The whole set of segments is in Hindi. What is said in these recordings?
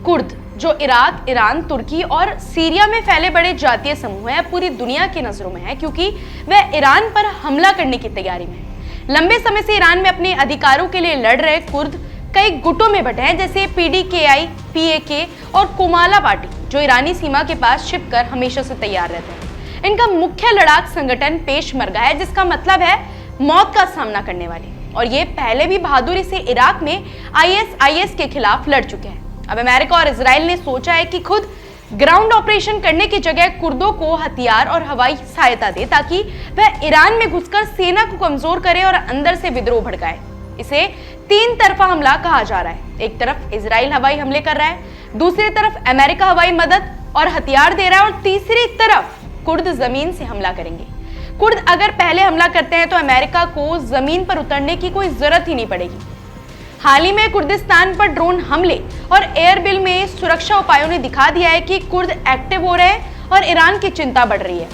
कुर्द, जो इराक, ईरान, तुर्की और सीरिया में फैले बड़े जातीय समूह है, पूरी दुनिया की नजरों में है क्योंकि वह ईरान पर हमला करने की तैयारी में है। लंबे समय से ईरान में अपने अधिकारों के लिए लड़ रहे कुर्द कई गुटों में बंटे हैं, जैसे पीडीकेआई, पीएके और कोमाला पार्टी, जो ईरानी सीमा के पास छिपकर हमेशा से तैयार रहते हैं। इनका मुख्य लड़ाक संगठन पेशमर्गा है, जिसका मतलब है मौत का सामना करने वाले, और ये पहले भी बहादुरी से इराक में आईएसआईएस के खिलाफ लड़ चुके हैं। अब अमेरिका और इजराइल ने सोचा है कि खुद ग्राउंड ऑपरेशन करने की जगह कुर्दों को हथियार और हवाई सहायता दे, ताकि वह ईरान में घुसकर सेना को कमजोर करे और अंदर से विद्रोह भड़काए। इसे तीन तरफा हमला कहा जा रहा है। एक तरफ इजराइल हवाई हमले कर रहा है, दूसरी तरफ अमेरिका हवाई मदद और हथियार दे रहा है, और तीसरी तरफ कुर्द जमीन से हमला करेंगे। कुर्द अगर पहले हमला करते हैं तो अमेरिका को जमीन पर उतरने की कोई जरूरत ही नहीं पड़ेगी। हाल ही में कुर्दिस्तान पर ड्रोन हमले और एयरबिल में सुरक्षा उपायों ने दिखा दिया है कि कुर्द एक्टिव हो रहे हैं और ईरान की चिंता बढ़ रही है।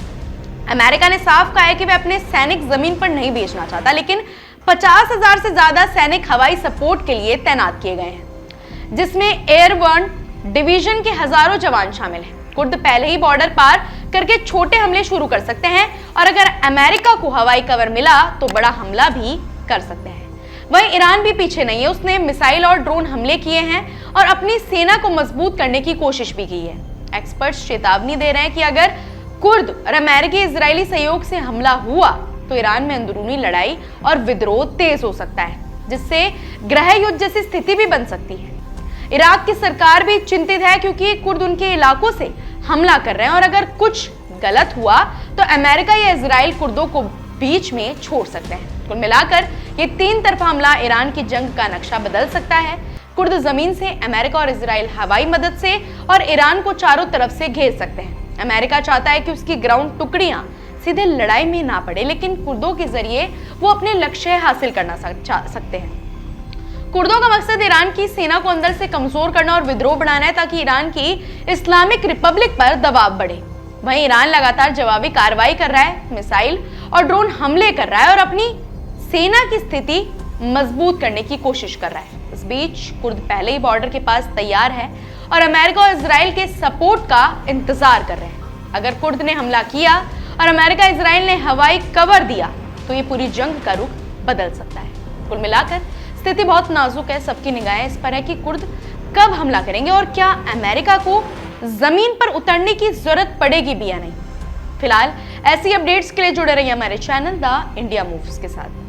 अमेरिका ने साफ कहा है कि वह अपने सैनिक जमीन पर नहीं भेजना चाहता, लेकिन 50,000 से ज्यादा सैनिक हवाई सपोर्ट के लिए तैनात किए गए हैं, जिसमें एयर 1 डिवीजन के हजारों जवान शामिल हैं। कुर्द पहले ही बॉर्डर पार करके छोटे हमले शुरू कर सकते हैं, और अगर अमेरिका को हवाई कवर मिला तो बड़ा हमला भी कर सकते हैं। वहीं ईरान भी पीछे नहीं है, उसने मिसाइल और ड्रोन हमले किए हैं और अपनी सेना को मजबूत करने की कोशिश भी की है। एक्सपर्ट्स चेतावनी दे रहे हैं कि अगर कुर्द और अमेरिकी इजरायली सहयोग से हमला हुआ तो ईरान में अंदरूनी लड़ाई और विद्रोह तेज हो सकता है, जिससे गृह युद्ध जैसी स्थिति भी बन सकती है। इराक की सरकार भी चिंतित है क्योंकि कुर्द उनके इलाकों से हमला कर रहे हैं, और अगर कुछ गलत हुआ तो अमेरिका या इजराइल कुर्दों को बीच में छोड़ सकते हैं। कुल मिलाकर ये तीन तरफा हमला ईरान की जंग का नक्शा बदल सकता है। कुर्द जमीन से, अमेरिका और इजराइल हवाई मदद से, और ईरान को चारों तरफ से घेर सकते हैं। अमेरिका चाहता है कि उसकी ग्राउंड टुकड़ियां सीधे लड़ाई में ना पड़े, लेकिन कुर्दों के जरिए वो अपने लक्ष्य हासिल करना सकते हैं। कुर्दों का मकसद ईरान की सेना को अंदर से कमजोर करना और विद्रोह बढ़ाना है, ताकि ईरान की इस्लामिक रिपब्लिक पर दबाव बढ़े। वहीं ईरान लगातार जवाबी कार्रवाई कर रहा है, मिसाइल और ड्रोन हमले कर रहा है और अपनी सेना की स्थिति मजबूत करने की कोशिश कर रहा है। इस बीच कुर्द पहले ही बॉर्डर के पास तैयार है और अमेरिका और इजराइल के सपोर्ट का इंतजार कर रहे हैं। अगर कुर्द ने हमला किया और अमेरिका इजराइल ने हवाई कवर दिया तो ये पूरी जंग का रुख बदल सकता है। कुल मिलाकर स्थिति बहुत नाजुक है। सबकी निगाहें इस पर है कि कुर्द कब हमला करेंगे और क्या अमेरिका को जमीन पर उतरने की जरूरत पड़ेगी भी या नहीं। फिलहाल ऐसी अपडेट्स के लिए जुड़े रहिए हमारे चैनल द इंडिया मूव्स के साथ।